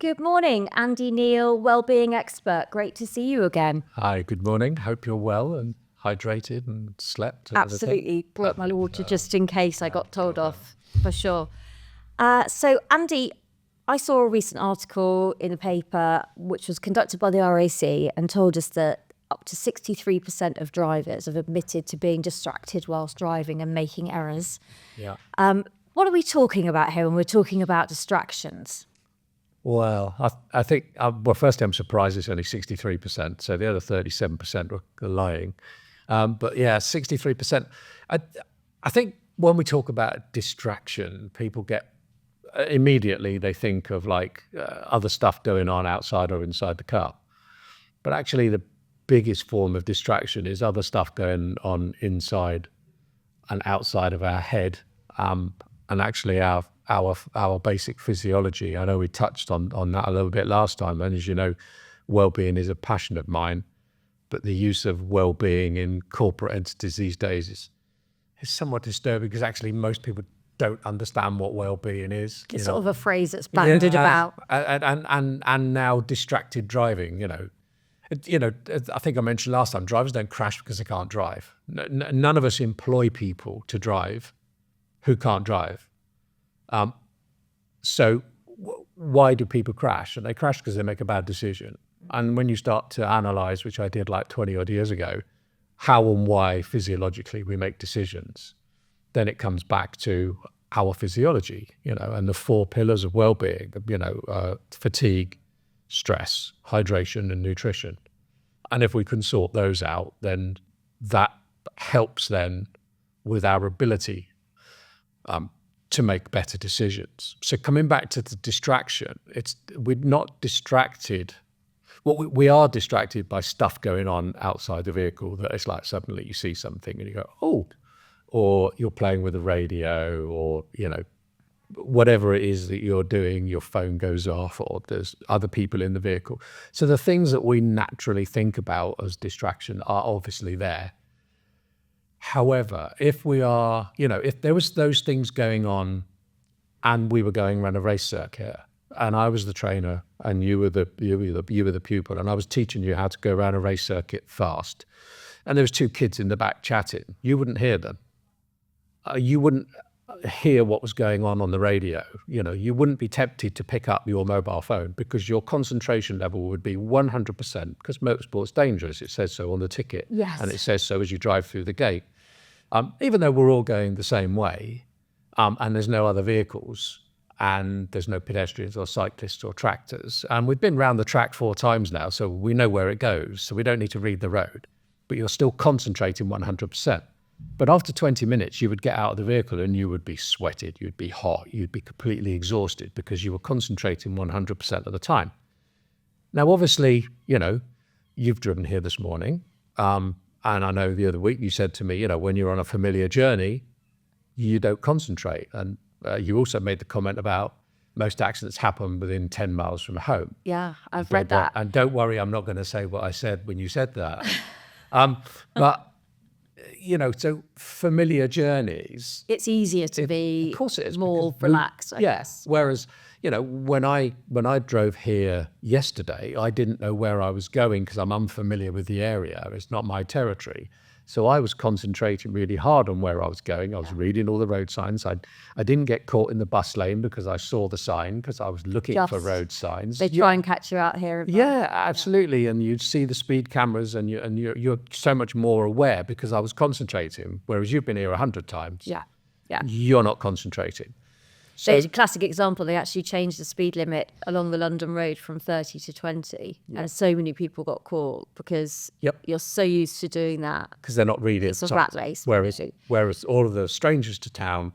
Good morning, Andy Neale, Wellbeing expert. Great to see you again. Hi, good morning. Hope you're well and hydrated and slept. And Absolutely. Brought my water just in case I got told off, for sure. So, Andy, I saw a recent article in the paper which was conducted by the RAC and told us that up to 63% of drivers have admitted to being distracted whilst driving and making errors. Yeah. What are we talking about here when we're talking about distractions? Well, I think, well, firstly, I'm surprised it's only 63%. So the other 37% were lying. But yeah, 63%. I think when we talk about distraction, people get immediately, they think of like other stuff going on outside or inside the car. But actually, the biggest form of distraction is other stuff going on inside and outside of our head, and actually our basic physiology. I know we touched on that a little bit last time, and as you know, well-being is a passion of mine, but the use of well-being in corporate entities these days is somewhat disturbing because actually most people don't understand what well-being is. It's sort of a phrase that's bandied about. And now distracted driving, I think I mentioned last time, drivers don't crash because they can't drive. None of us employ people to drive who can't drive. So why do people crash? And they crash because they make a bad decision. And when you start to analyze, which I did like 20 odd years ago, how and why physiologically we make decisions, then it comes back to our physiology, and the four pillars of well-being, fatigue, stress, hydration, and nutrition. And if we can sort those out, then that helps then with our ability to make better decisions. So coming back to the distraction, we're not distracted. Well, we are distracted by stuff going on outside the vehicle that it's like suddenly you see something and you go, oh, or you're playing with the radio, or, whatever it is that you're doing, your phone goes off, or there's other people in the vehicle. So the things that we naturally think about as distraction are obviously there. However, if we are, if there was those things going on and we were going around a race circuit and I was the trainer and you were the pupil and I was teaching you how to go around a race circuit fast, and there was two kids in the back chatting, you wouldn't hear them. You wouldn't hear what was going on the radio. You wouldn't be tempted to pick up your mobile phone because your concentration level would be 100%, because motorsport's dangerous. It says so on the ticket. Yes. And it says so as you drive through the gate. Even though we're all going the same way, and there's no other vehicles, and there's no pedestrians or cyclists or tractors. And we've been around the track 4 times now, so we know where it goes. So we don't need to read the road, but you're still concentrating 100%. But after 20 minutes, you would get out of the vehicle and you would be sweated, you'd be hot, you'd be completely exhausted because you were concentrating 100% of the time. Now, obviously, you've driven here this morning. And I know the other week you said to me, when you're on a familiar journey, you don't concentrate. And you also made the comment about most accidents happen within 10 miles from home. Yeah, I've read that. And don't worry, I'm not going to say what I said when you said that. But so familiar journeys. It's easier to be, of course it is, more relaxed, I guess. Whereas, when I drove here yesterday, I didn't know where I was going because I'm unfamiliar with the area. It's not my territory. So I was concentrating really hard on where I was going. I was reading all the road signs. I didn't get caught in the bus lane because I saw the sign, because I was looking for road signs. They try and catch you out here. Yeah, absolutely. And you'd see the speed cameras and you're so much more aware because I was concentrating, whereas you've been here 100 times. Yeah. You're not concentrating. So, a classic example, they actually changed the speed limit along the London road from 30 to 20. And so many people got caught because you're so used to doing that. Because they're not reading. It's a rat race. Whereas all of the strangers to town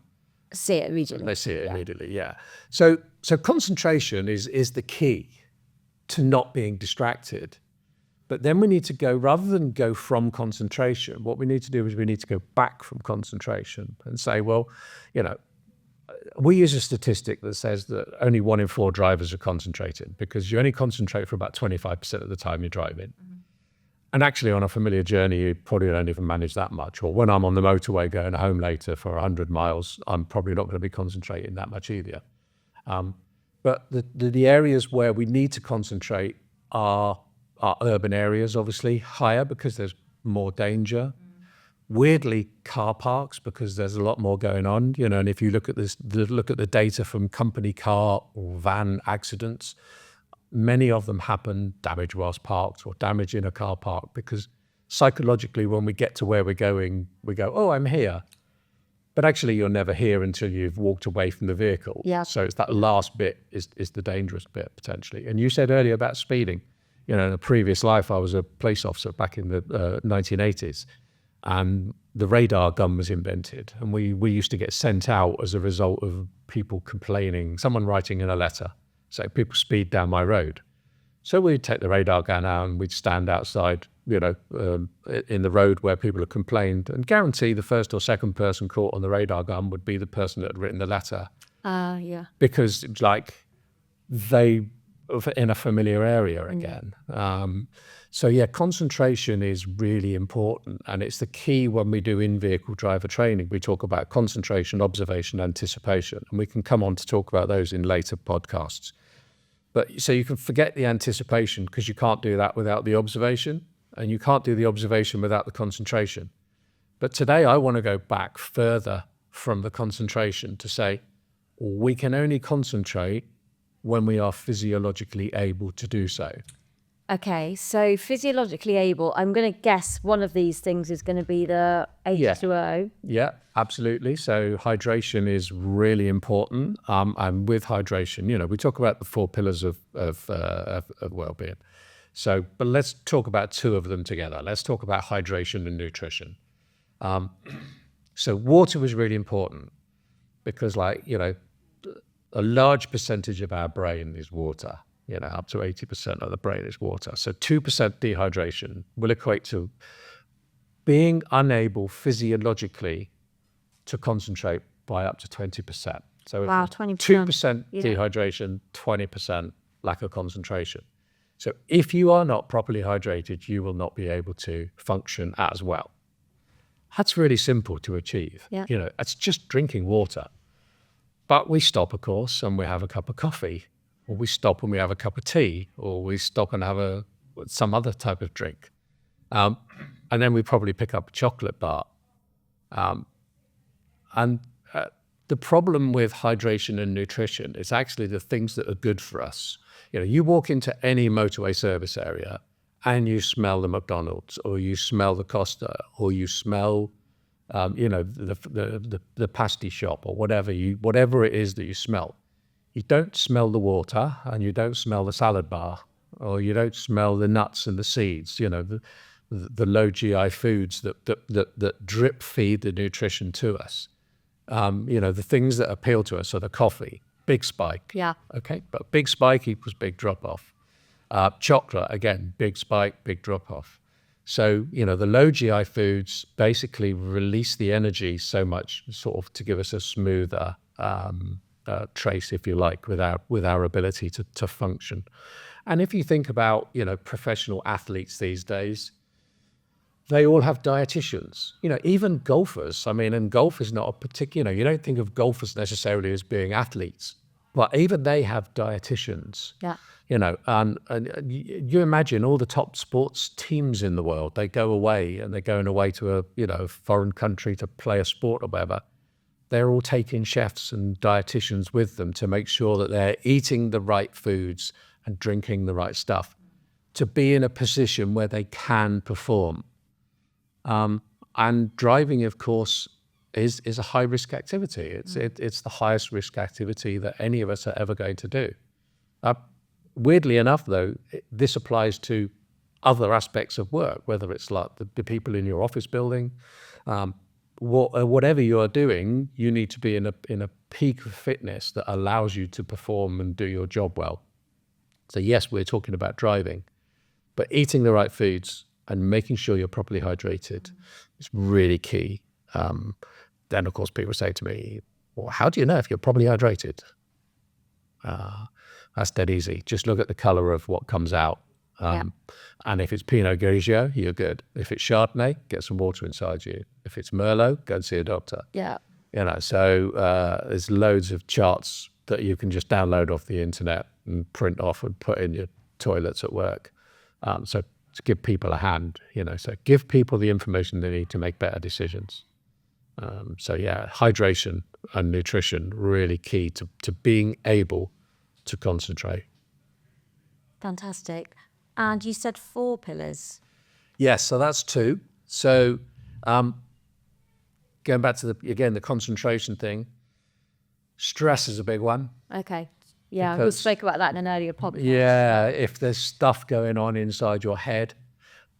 see it immediately. They see it immediately, yeah. So concentration is the key to not being distracted. But then we need to go, rather than go from concentration, what we need to do is we need to go back from concentration and say, well, we use a statistic that says that only 1 in 4 drivers are concentrating, because you only concentrate for about 25% of the time you're driving. Mm-hmm. And actually on a familiar journey, you probably don't even manage that much. Or when I'm on the motorway going home later for 100 miles, I'm probably not going to be concentrating that much either. But the areas where we need to concentrate are urban areas, obviously, higher because there's more danger. Weirdly, car parks, because there's a lot more going on, and if you look at the data from company car or van accidents, many of them happen damage whilst parked or damage in a car park, because psychologically, when we get to where we're going, we go, oh, I'm here. But actually, you're never here until you've walked away from the vehicle. Yeah. So it's that last bit is the dangerous bit, potentially. And you said earlier about speeding. In a previous life, I was a police officer back in the 1980s. And the radar gun was invented. And we used to get sent out as a result of people complaining, someone writing in a letter, saying people speed down my road. So we'd take the radar gun out and we'd stand outside, in the road where people had complained, and guarantee the first or second person caught on the radar gun would be the person that had written the letter. Yeah. Because it's like they were in a familiar area again. So yeah, concentration is really important, and it's the key when we do in-vehicle driver training. We talk about concentration, observation, anticipation, and we can come on to talk about those in later podcasts. But so you can forget the anticipation, because you can't do that without the observation, and you can't do the observation without the concentration. But today I want to go back further from the concentration to say we can only concentrate when we are physiologically able to do so. Okay, so physiologically able, I'm going to guess one of these things is going to be the H2O. Yeah, absolutely. So hydration is really important. And with hydration, we talk about the 4 pillars of well-being. So, but let's talk about 2 of them together. Let's talk about hydration and nutrition. So water was really important because, a large percentage of our brain is water. Up to 80% of the brain is water. So 2% dehydration will equate to being unable physiologically to concentrate by up to 20%. So wow, 20%. 2% dehydration, 20% lack of concentration. So if you are not properly hydrated, you will not be able to function as well. That's really simple to achieve. Yeah. It's just drinking water. But we stop, of course, and we have a cup of coffee. Or we stop and we have a cup of tea, or we stop and have some other type of drink. And then we probably pick up a chocolate bar. And the problem with hydration and nutrition is actually the things that are good for us. You walk into any motorway service area and you smell the McDonald's, or you smell the Costa, or you smell, the pasty shop, or whatever it is that you smell. You don't smell the water, and you don't smell the salad bar, or you don't smell the nuts and the seeds, the low GI foods that drip feed the nutrition to us. The things that appeal to us are the coffee, big spike. Yeah. Okay, but big spike equals big drop off. Chocolate, again, big spike, big drop off. So, the low GI foods basically release the energy so much sort of to give us a smoother trace, if you like, with our ability to function. And if you think about, professional athletes these days, they all have dietitians, even golfers. And golf is not a particular, you don't think of golfers necessarily as being athletes, but even they have dietitians. Yeah. And you imagine all the top sports teams in the world, they go away and they're going away to a, foreign country to play a sport or whatever. They're all taking chefs and dietitians with them to make sure that they're eating the right foods and drinking the right stuff to be in a position where they can perform. And driving, of course, is a high-risk activity. It's the highest risk activity that any of us are ever going to do. Weirdly enough, though, this applies to other aspects of work, whether it's like the people in your office building, whatever you are doing, you need to be in a peak of fitness that allows you to perform and do your job well. So yes, we're talking about driving, but eating the right foods and making sure you're properly hydrated is really key. Then, of course, people say to me, well, how do you know if you're properly hydrated? That's dead easy. Just look at the color of what comes out. And if it's Pinot Grigio, you're good. If it's Chardonnay, get some water inside you. If it's Merlot, go and see a doctor. Yeah. So there's loads of charts that you can just download off the internet and print off and put in your toilets at work. So to give people a hand, so give people the information they need to make better decisions. So yeah, hydration and nutrition, really key to being able to concentrate. Fantastic. And you said 4 pillars. Yes, so that's 2. So going back to the concentration thing, stress is a big one. Okay. Yeah, we spoke about that in an earlier podcast. Yeah, if there's stuff going on inside your head,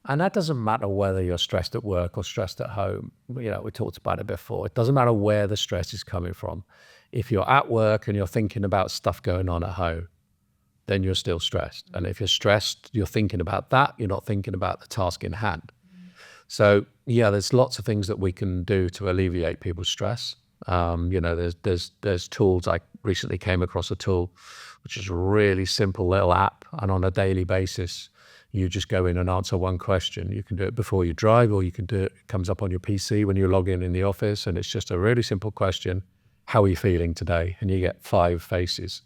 and that doesn't matter whether you're stressed at work or stressed at home. We talked about it before. It doesn't matter where the stress is coming from. If you're at work and you're thinking about stuff going on at home, then you're still stressed. And if you're stressed, you're thinking about that. You're not thinking about the task in hand. So yeah, there's lots of things that we can do to alleviate people's stress. There's tools. I recently came across a tool, which is a really simple little app, and on a daily basis, you just go in and answer one question. You can do it before you drive, or you can do it. It comes up on your PC when you log in the office, and it's just a really simple question. How are you feeling today? And you get 5 faces,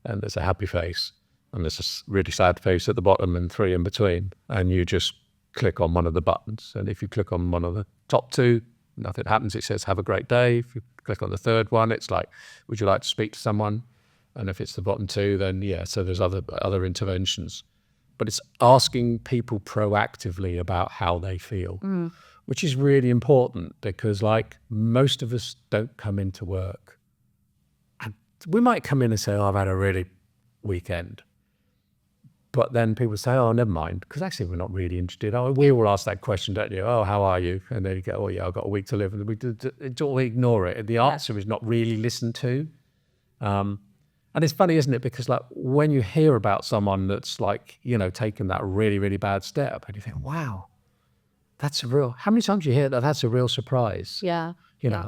and there's a happy face, and there's a really sad face at the bottom, and 3 in between. And you just click on one of the buttons, and if you click on one of the top 2, nothing happens. It says, have a great day. If you click on the 3rd one, it's like, would you like to speak to someone? And if it's the bottom 2, then yeah, so there's other interventions. But it's asking people proactively about how they feel, which is really important, because like most of us don't come into work. And we might come in and say, oh, I've had a really weekend. But then people say, oh, never mind, because actually we're not really interested. Oh, we all ask that question, don't you? Oh, how are you? And then you go, oh, yeah, I've got a week to live. And we ignore it. The answer is not really listened to. And it's funny, isn't it? Because like when you hear about someone that's like, taken that really, really bad step, and you think, wow, how many times you hear that that's a real surprise? Yeah.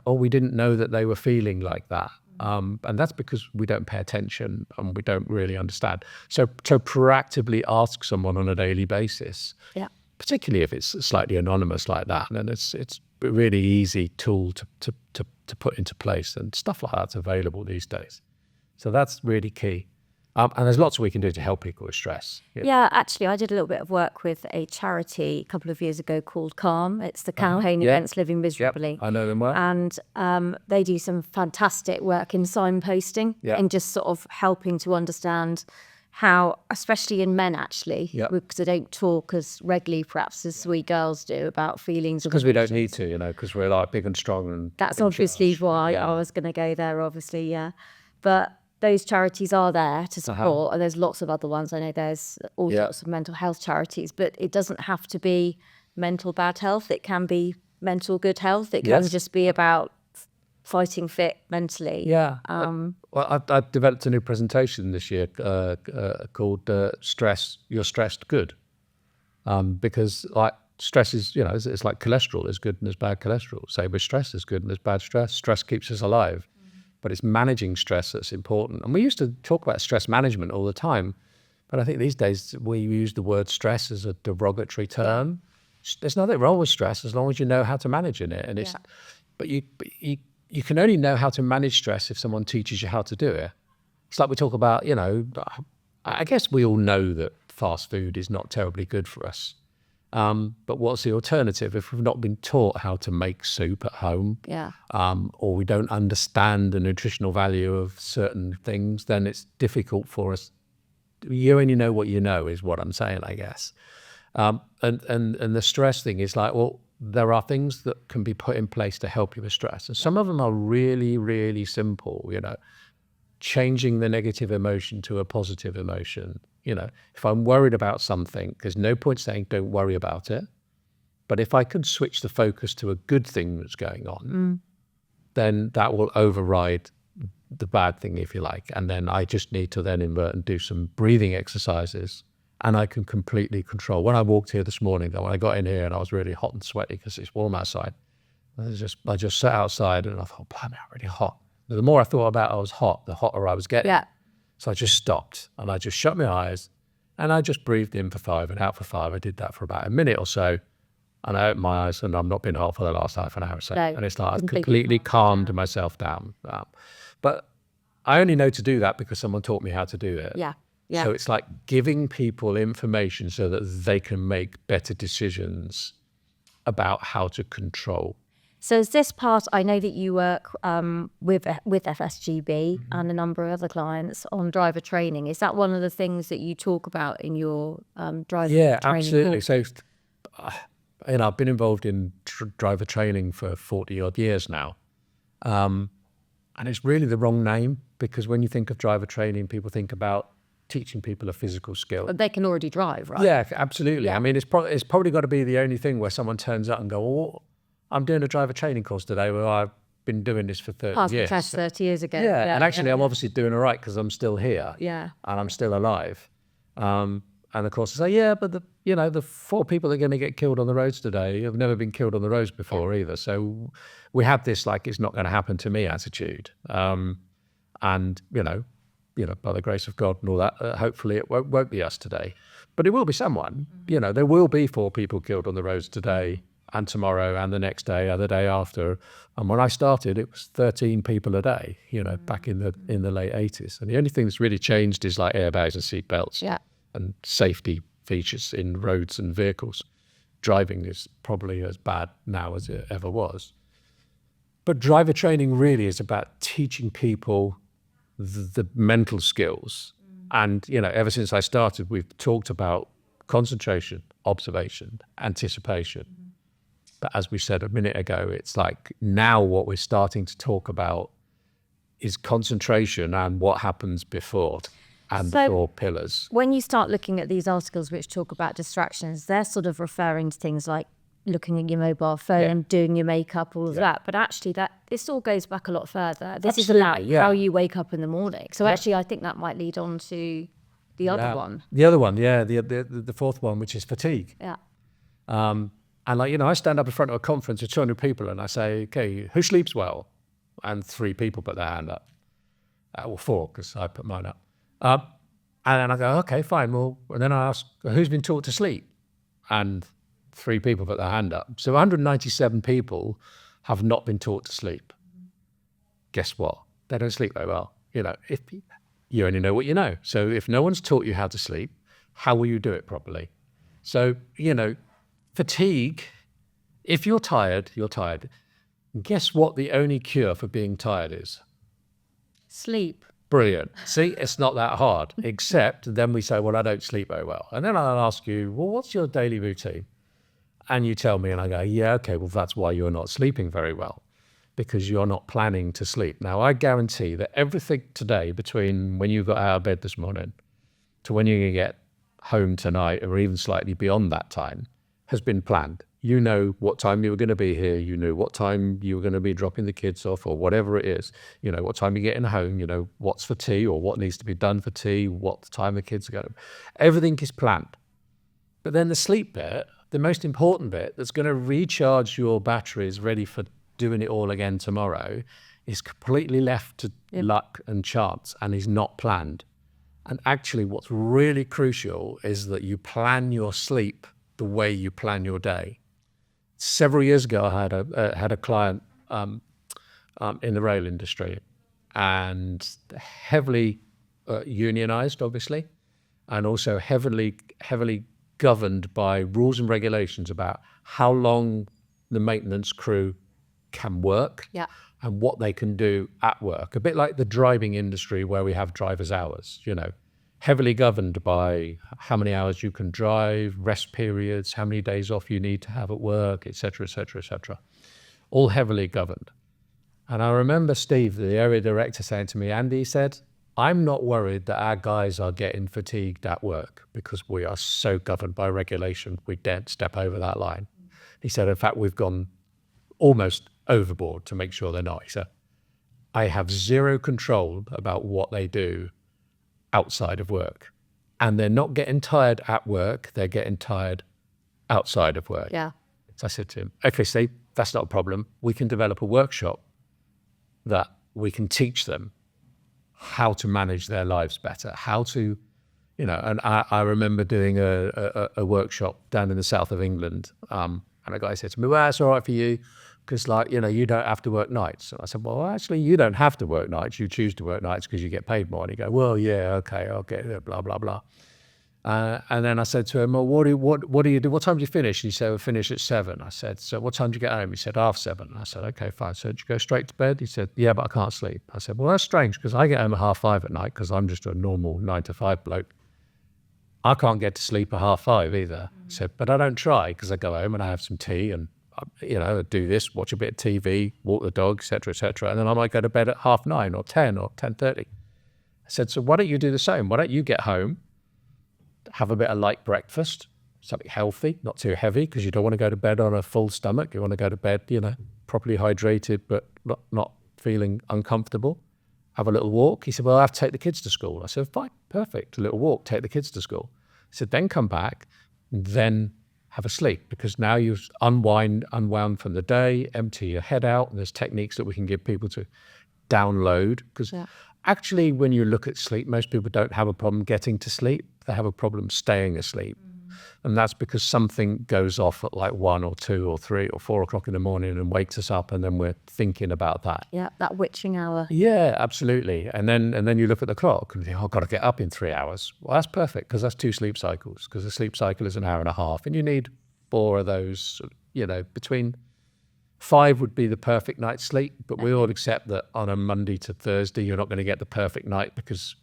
Or we didn't know that they were feeling like that. And that's because we don't pay attention and we don't really understand. So to proactively ask someone on a daily basis, particularly if it's slightly anonymous like that, and it's a really easy tool to put into place, and stuff like that's available these days. So that's really key. And there's lots we can do to help people with stress. Yeah, actually, I did a little bit of work with a charity a couple of years ago called Calm. It's the campaign against living miserably. Yep, I know them well. And they do some fantastic work in signposting and just sort of helping to understand how, especially in men actually, because they don't talk as regularly perhaps as we girls do about feelings. Because we don't need to, because we're like big and strong. And that's obviously why I was going to go there, obviously, yeah. But those charities are there to support, and there's lots of other ones. I know there's all sorts of mental health charities, but it doesn't have to be mental bad health. It can be mental good health. It can just be about fighting fit mentally. Yeah. Well, I've developed a new presentation this year called Stress, You're Stressed Good. Because like stress is, it's like cholesterol. There's good and there's bad cholesterol. Same with stress, there's good and there's bad stress. Stress keeps us alive. But it's managing stress that's important. And we used to talk about stress management all the time, but I think these days we use the word stress as a derogatory term. There's nothing wrong with stress as long as you know how to manage in it. And but you can only know how to manage stress if someone teaches you how to do it. It's like we talk about, I guess we all know that fast food is not terribly good for us. But what's the alternative if we've not been taught how to make soup at home? Or we don't understand the nutritional value of certain things, then it's difficult for us. You only know what you know is what I'm saying, I guess. And the stress thing is like, well, there are things that can be put in place to help you with stress. And some of them are really, really simple, changing the negative emotion to a positive emotion. If I'm worried about something, there's no point saying don't worry about it. But if I can switch the focus to a good thing that's going on, then that will override the bad thing, if you like. And then I just need to then invert and do some breathing exercises, and I can completely control. When I walked here this morning, though, when I got in here and I was really hot and sweaty because it's warm outside, I just sat outside and I thought, blimey, I'm really hot. The more I thought about I was hot, the hotter I was getting. So I just stopped and I just shut my eyes and I just breathed in for 5 and out for 5. I did that for about a minute or so, and I opened my eyes and I've not been hot for the last half an hour or so. And it's like I've completely calmed myself down. But I only know to do that because someone taught me how to do it. Yeah. Yeah. So it's like giving people information so that they can make better decisions about how to control. So is this part, I know that you work with FSGB and a number of other clients on driver training. Is that one of the things that you talk about in your driver training? Absolutely. course? So, I've been involved in driver training for 40 odd years now. And it's really the wrong name, because when you think of driver training, people think about teaching people a physical skill. But they can already drive, right? Yeah, absolutely. I mean, it's probably got to be the only thing where someone turns up and go, "Oh, I'm doing a driver training course today where I've been doing this for 30 Passed the years." test 30 years ago. Yeah, and actually I'm obviously doing all right because I'm still here. Yeah. And I'm still alive. And of course I say, yeah, but the 4 people that are going to get killed on the roads today have never been killed on the roads before either. So we have this like it's not going to happen to me attitude. And by the grace of God and all that, hopefully it won't be us today, but it will be someone. There will be 4 people killed on the roads today and tomorrow and the next day and the day after. And when I started, it was 13 people a day, back in the late 80s. And the only thing that's really changed is like airbags and seat belts and safety features in roads and vehicles. Driving is probably as bad now as it ever was. But driver training really is about teaching people the mental skills. And, ever since I started, we've talked about concentration, observation, anticipation. But as we said a minute ago, it's like now what we're starting to talk about is concentration and what happens before, and the 4 pillars. When you start looking at these articles which talk about distractions, they're sort of referring to things like looking at your mobile phone, doing your makeup, all of that. But actually this all goes back a lot further. This is about how you wake up in the morning. So actually I think that might lead on to the other one. The other one, the 4th one, which is fatigue. Yeah. And I stand up in front of a conference of 200 people and I say, okay, who sleeps well? And 3 people put their hand up. Or 4, because I put mine up. And I go, okay, fine. Well, and then I ask, who's been taught to sleep? And 3 people put their hand up. So 197 people have not been taught to sleep. Guess what? They don't sleep very well. If you only know what you know. So if no one's taught you how to sleep, how will you do it properly? So, fatigue, if you're tired, you're tired. Guess what the only cure for being tired is? Sleep. Brilliant. See, it's not that hard, except then we say, well, I don't sleep very well. And then I'll ask you, well, what's your daily routine? And you tell me, and I go, yeah, okay, well, that's why you're not sleeping very well, because you're not planning to sleep. Now, I guarantee that everything today, between when you got out of bed this morning to when you're going to get home tonight, or even slightly beyond that time, has been planned. You know what time you were going to be here. You knew what time you were going to be dropping the kids off, or whatever it is. What time you're getting home, what's for tea, or what needs to be done for tea, what time the kids are going. Everything is planned. But then the sleep bit, the most important bit that's going to recharge your batteries ready for doing it all again tomorrow, is completely left to luck and chance, and is not planned. And actually what's really crucial is that you plan your sleep the way you plan your day. Several years ago, I had a client in the rail industry, and heavily unionized, obviously, and also heavily governed by rules and regulations about how long the maintenance crew can work and what they can do at work. A bit like the driving industry, where we have driver's hours, heavily governed by how many hours you can drive, rest periods, how many days off you need to have at work, et cetera, et cetera, et cetera. All heavily governed. And I remember Steve, the area director, saying to me, Andy, he said, I'm not worried that our guys are getting fatigued at work, because we are so governed by regulation, we daren't step over that line. He said, in fact, we've gone almost overboard to make sure they're not. He said, I have zero control about what they do outside of work. And they're not getting tired at work, they're getting tired outside of work. Yeah. So I said to him, okay, Steve, that's not a problem. We can develop a workshop that we can teach them how to manage their lives better, how to, and I remember doing a workshop down in the south of England. And a guy said to me, well, it's all right for you, because like, you don't have to work nights. And I said, well, actually, you don't have to work nights. You choose to work nights because you get paid more. And he go, well, yeah, okay, I'll get it, blah, blah, blah. And then I said to him, well, what do you do? What time do you finish? He said, we finish at 7. I said, so what time do you get home? He said, 7:30. I said, okay, fine. So did you go straight to bed? He said, yeah, but I can't sleep. I said, well, that's strange because I get home at 5:30 at night because I'm just a normal 9 to 5 bloke. I can't get to sleep at 5:30 either. I said, but I don't try because I go home and I have some tea and, I do this, watch a bit of TV, walk the dog, et cetera, and then I might go to bed at 9:30 or 10 or 10:30. I said, so why don't you do the same? Why don't you get home, have a bit of light breakfast, something healthy, not too heavy, because you don't want to go to bed on a full stomach. You want to go to bed, properly hydrated, but not feeling uncomfortable. Have a little walk. He said, well, I have to take the kids to school. I said, fine, perfect. A little walk, take the kids to school. He said, then come back, then have a sleep, because now you've unwound from the day, empty your head out, and there's techniques that we can give people to download. Because actually, when you look at sleep, most people don't have a problem getting to sleep. They have a problem staying asleep. And that's because something goes off at like 1 or 2 or 3 or 4 o'clock in the morning and wakes us up, and then we're thinking about that. Yeah, that witching hour. Yeah, absolutely. And then you look at the clock and think, I've got to get up in 3 hours. Well, that's perfect, because that's 2 sleep cycles, because a sleep cycle is an hour and a half, and you need 4 of those. Between 5 would be the perfect night's sleep, but we all accept that on a Monday to Thursday, you're not going to get the perfect night because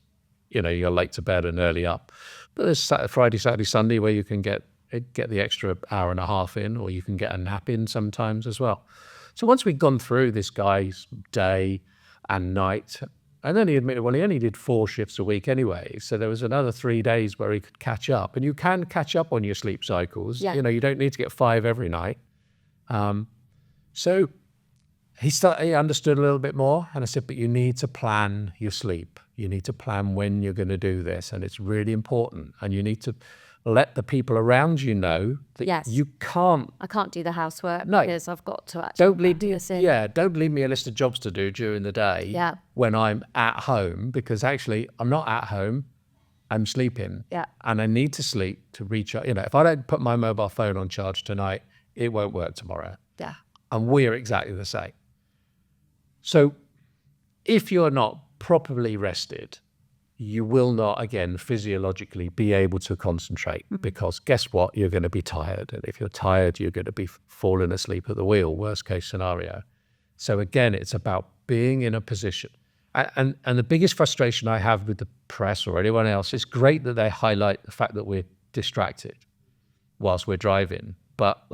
you're late to bed and early up. But there's Friday, Saturday, Sunday where you can get the extra hour and a half in, or you can get a nap in sometimes as well. So once we'd gone through this guy's day and night, and then he admitted, well, he only did 4 shifts a week anyway. So there was another 3 days where he could catch up. And you can catch up on your sleep cycles. Yeah. You don't need to get 5 every night. So he understood a little bit more, and I said, but you need to plan your sleep. You need to plan when you're going to do this, and it's really important. And you need to let the people around you know that you can't. I can't do the housework because I've got to actually Don't leave this in. Yeah, don't leave me a list of jobs to do during the day when I'm at home, because actually I'm not at home. I'm sleeping. Yeah. And I need to sleep to recharge. If I don't put my mobile phone on charge tonight, it won't work tomorrow. Yeah. And we're exactly the same. So if you're not properly rested, you will not, again, physiologically be able to concentrate, because guess what? You're going to be tired. And if you're tired, you're going to be falling asleep at the wheel, worst case scenario. So again, it's about being in a position. And the biggest frustration I have with the press or anyone else, it's great that they highlight the fact that we're distracted whilst we're driving, but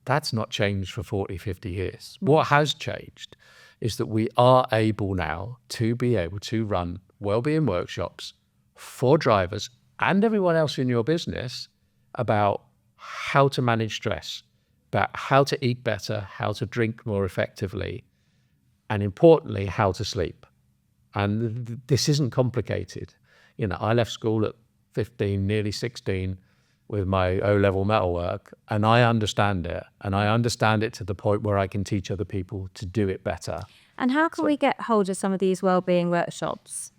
that's not changed for 40, 50 years. What has changed is that we are able now to be able to run wellbeing workshops for drivers and everyone else in your business about how to manage stress, about how to eat better, how to drink more effectively, and importantly, how to sleep. And this isn't complicated. I left school at 15, nearly 16, with my O-level metalwork, and I understand it. And I understand it to the point where I can teach other people to do it better. And how can we get hold of some of these wellbeing workshops?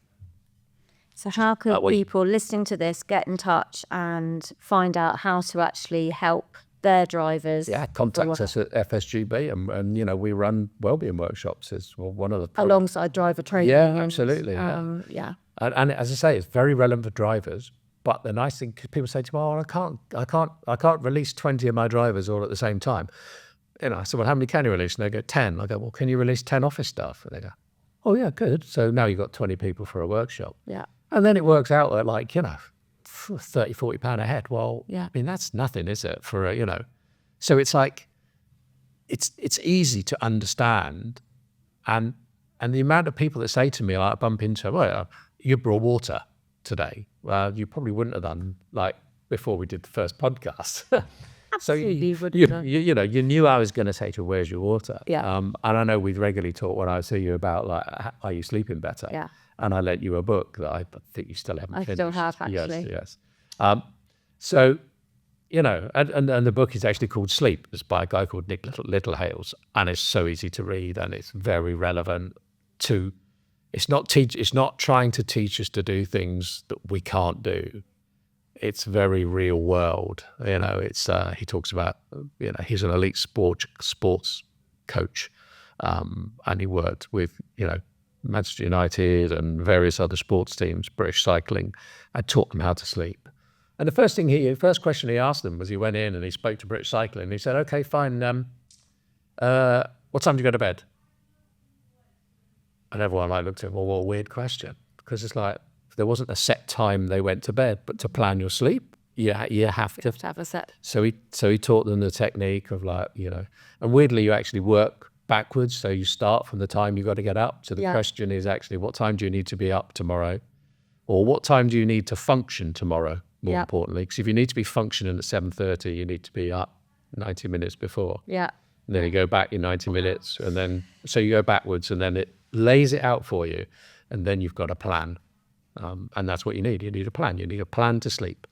So how could people listening to this get in touch and find out how to actually help their drivers? Yeah, contact us at FSGB, and we run wellbeing workshops as one of the alongside driver training. Yeah, absolutely. Yeah. And as I say, it's very relevant for drivers. But the nice thing, people say to me, "Oh, I can't release 20 of my drivers all at the same time." I said, "Well, how many can you release?" And they go, 10. I go, "Well, can you release 10 office staff?" And they go, "Oh yeah, good." So now you've got 20 people for a workshop. Yeah. And then it works out at £30, £40 a head. Well, I mean, that's nothing, is it? So it's it's easy to understand, and the amount of people that say to me, I bump into, "Well, you brought water today." Well, you probably wouldn't have done before we did the first podcast. Absolutely. So you knew I was going to say to you, "Where's your water?" Yeah. And I know we'd regularly talk when I see you about are you sleeping better? Yeah. And I lent you a book that I think you still haven't finished. I still have, actually. Yes. So, and the book is actually called Sleep. It's by a guy called Nick Littlehales, and it's so easy to read, and it's very relevant to. It's not trying to teach us to do things that we can't do. It's very real world. It's he talks about he's an elite sports coach, and he worked with, Manchester United and various other sports teams, British cycling, and taught them how to sleep. And the first question he asked them was, he went in and he spoke to British cycling and he said, okay, fine, what time do you go to bed? And everyone looked at him, well, what a weird question, because it's like, there wasn't a set time they went to bed, but to plan your sleep, you have to have a set. So he taught them the technique of and weirdly, you actually work backwards. So you start from the time you got to get up. So the question is actually, what time do you need to be up tomorrow? Or what time do you need to function tomorrow, more importantly? Because if you need to be functioning at 7:30, you need to be up 90 minutes before. Yeah. And then you go back in 90 minutes, and then, so you go backwards, and then it lays it out for you, and then you've got a plan. And that's what you need. You need a plan. You need a plan to sleep.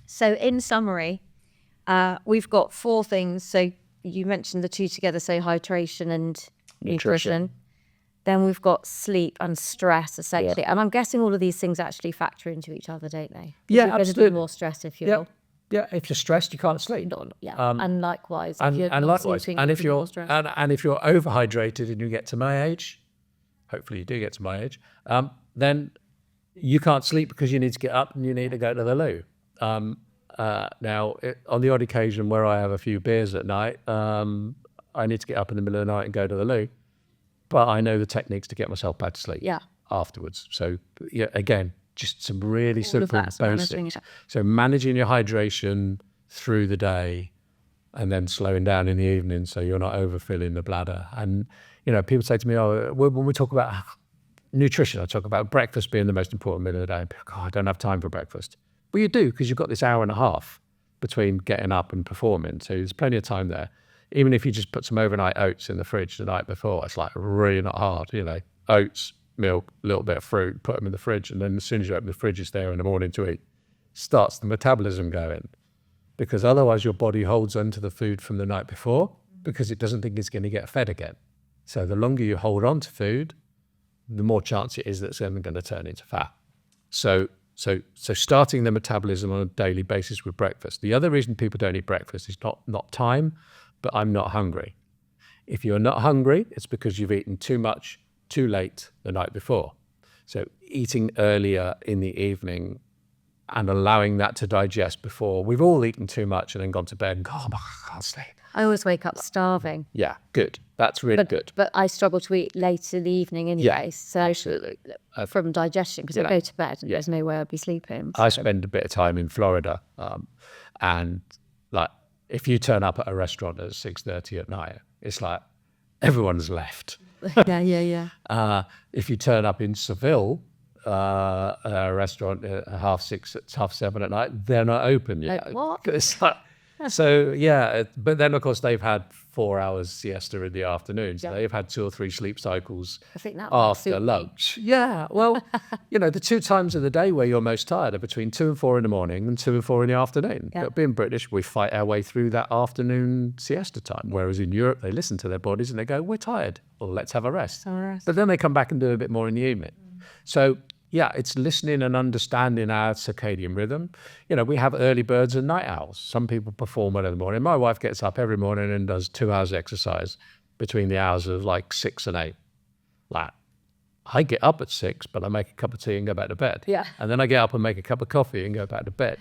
So in summary, we've got 4 things. So you mentioned the 2 together, so hydration and nutrition. Then we've got sleep and stress, essentially. And I'm guessing all of these things actually factor into each other, don't they? Yeah, you're absolutely. going to be more stressed if you're... Yeah, if you're stressed, you can't sleep. And likewise, if you're and not likewise, sleeping, and if you're you're more stressed. and if you're overhydrated and you get to my age, hopefully you do get to my age, then you can't sleep because you need to get up and you need to go to the loo. Now, on the odd occasion where I have a few beers at night, I need to get up in the middle of the night and go to the loo. But I know the techniques to get myself back to sleep afterwards. So, again, just some really simple basics. So managing your hydration through the day and then slowing down in the evening so you're not overfilling the bladder. And, people say to me, when we talk about nutrition, I talk about breakfast being the most important meal of the day. And people go, I don't have time for breakfast. Well, you do, because you've got this hour and a half between getting up and performing. So there's plenty of time there. Even if you just put some overnight oats in the fridge the night before, it's like really not hard, oats, milk, a little bit of fruit, put them in the fridge. And then as soon as you open the fridge, it's there in the morning to eat. Starts the metabolism going, because otherwise your body holds onto the food from the night before because it doesn't think it's going to get fed again. So the longer you hold on to food, the more chance it is that it's then going to turn into fat. So starting the metabolism on a daily basis with breakfast. The other reason people don't eat breakfast is not time, but I'm not hungry. If you're not hungry, it's because you've eaten too much, too late the night before. So eating earlier in the evening and allowing that to digest before. We've all eaten too much and then gone to bed and gone, I can't sleep. I always wake up starving. Yeah, good. That's really good. But I struggle to eat late in the evening anyway. Yeah, so absolutely. From digestion, because I go to bed and there's no way I'd be sleeping. So. I spend a bit of time in Florida, and if you turn up at a restaurant at 6:30 at night, it's like everyone's left. Yeah. If you turn up in Seville, a restaurant at 6:30, 7:30 at night, they're not open yet. Like, what? It's like, but then of course they've had 4 hours siesta in the afternoon, so they've had 2 or 3 sleep cycles after lunch. Yeah, well, the 2 times of the day where you're most tired are between 2 and 4 in the morning and 2 and 4 in the afternoon. But being British, we fight our way through that afternoon siesta time, whereas in Europe they listen to their bodies and they go, we're tired, well, let's have a rest. But then they come back and do a bit more in the evening. So it's listening and understanding our circadian rhythm. We have early birds and night owls. Some people perform well in the morning. My wife gets up every morning and does 2 hours exercise between the hours of 6 and 8. I get up at 6, but I make a cup of tea and go back to bed. Yeah. And then I get up and make a cup of coffee and go back to bed.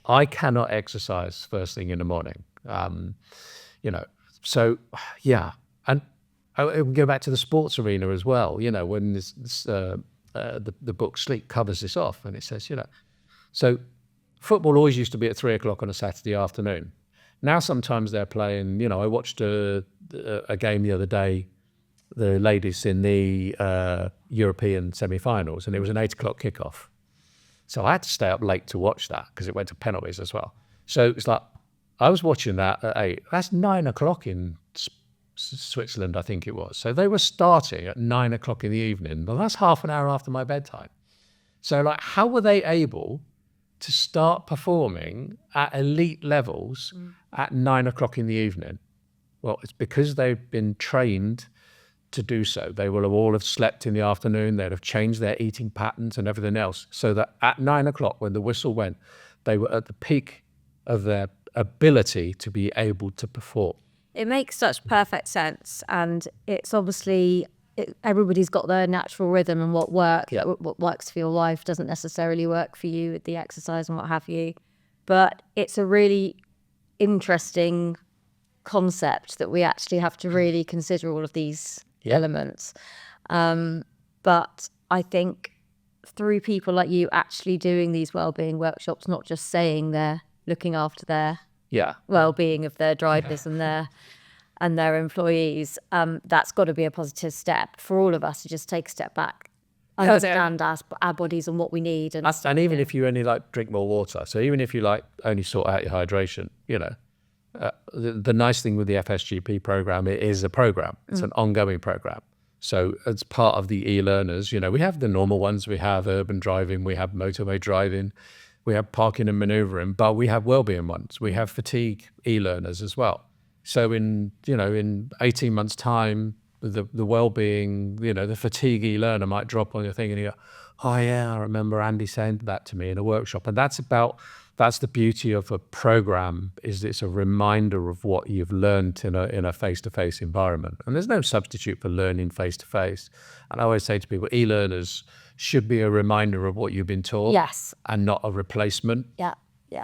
I cannot exercise first thing in the morning. And I would go back to the sports arena as well. When the book Sleep covers this off, and it says, so football always used to be at 3:00 on a Saturday afternoon. Now sometimes they're playing, I watched a game the other day, the ladies in the European semi-finals, and it was an 8:00 kickoff. So I had to stay up late to watch that because it went to penalties as well. So it's like, I was watching that at 8. That's 9:00 in Switzerland, I think it was. So they were starting at 9:00 in the evening. Well, that's half an hour after my bedtime. So how were they able to start performing at elite levels at 9:00 in the evening? Well, it's because they've been trained to do so. They will all have slept in the afternoon. They'd have changed their eating patterns and everything else, so that at 9:00, when the whistle went, they were at the peak of their ability to be able to perform. It makes such perfect sense, and it's obviously everybody's got their natural rhythm, and what works for your life doesn't necessarily work for you with the exercise and what have you. But it's a really interesting concept that we actually have to really consider all of these elements. But I think through people like you actually doing these wellbeing workshops, not just saying they're looking after their well-being of their drivers and their employees, that's got to be a positive step for all of us to just take a step back, understand our bodies and what we need. And even if you only like drink more water, so even if you like only sort out your hydration, the nice thing with the FSGP program, it is a program. It's an ongoing program. So as part of the e-learners, we have the normal ones. We have urban driving, we have motorway driving, we have parking and maneuvering, but we have wellbeing ones. We have fatigue e-learners as well. So in 18 months' time, the wellbeing, the fatigue e-learner might drop on your thing and you go, oh yeah, I remember Andy saying that to me in a workshop. And that's the beauty of a program, is it's a reminder of what you've learned in a face-to-face environment. And there's no substitute for learning face-to-face. And I always say to people, e-learners should be a reminder of what you've been taught, and not a replacement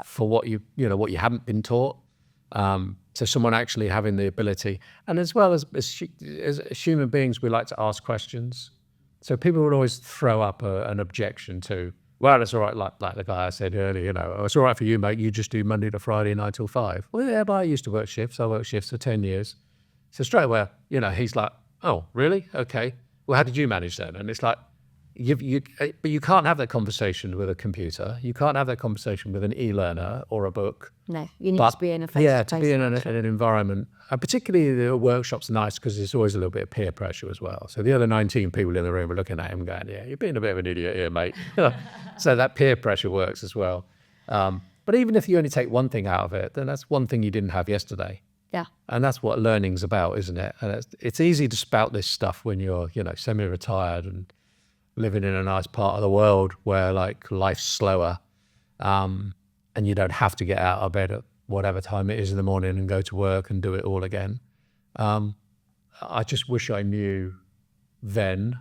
for what you haven't been taught. So someone actually having the ability, and as well as human beings, we like to ask questions. So people would always throw up an objection to, well, it's all right, like the guy I said earlier, it's all right for you, mate, you just do Monday to Friday, 9 till 5. Well, yeah, but I used to work shifts. I worked shifts for 10 years. So straight away, he's like, oh, really? Okay. Well, how did you manage then? And it's like, but you can't have that conversation with a computer. You can't have that conversation with an e-learner or a book. No, you need to be in a face-to-face. Yeah, to be in an environment. And particularly the workshop's nice because there's always a little bit of peer pressure as well. So the other 19 people in the room are looking at him going, yeah, you're being a bit of an idiot here, mate. So that peer pressure works as well. But even if you only take one thing out of it, then that's one thing you didn't have yesterday. Yeah. And that's what learning's about, isn't it? And it's easy to spout this stuff when you're, semi-retired and living in a nice part of the world where like life's slower, and you don't have to get out of bed at whatever time it is in the morning and go to work and do it all again. I just wish I knew then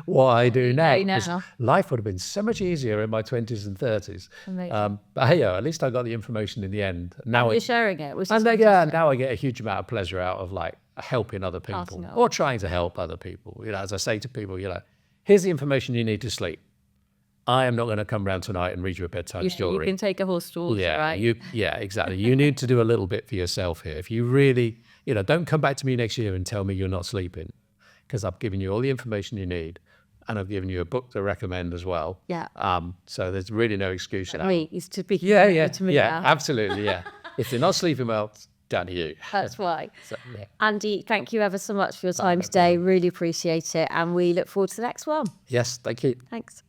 what I do now. 'Cause life would have been so much easier in my 20s and 30s. But hey, at least I got the information in the end. Now you're sharing it. Now I get a huge amount of pleasure out of like helping other people or trying to help other people. As I say to people, here's the information you need to sleep. I am not going to come round tonight and read you a bedtime story. You can take a horse to water, right? Exactly. You need to do a little bit for yourself here. If you really, don't come back to me next year and tell me you're not sleeping, because I've given you all the information you need, and I've given you a book to recommend as well. Yeah. So there's really no excuse. Me is to be. To me now. Absolutely. Yeah. If they're not sleeping well, it's down to you. That's why. Andy, thank you ever so much for your time today. Really appreciate it, and we look forward to the next one. Yes, thank you. Thanks.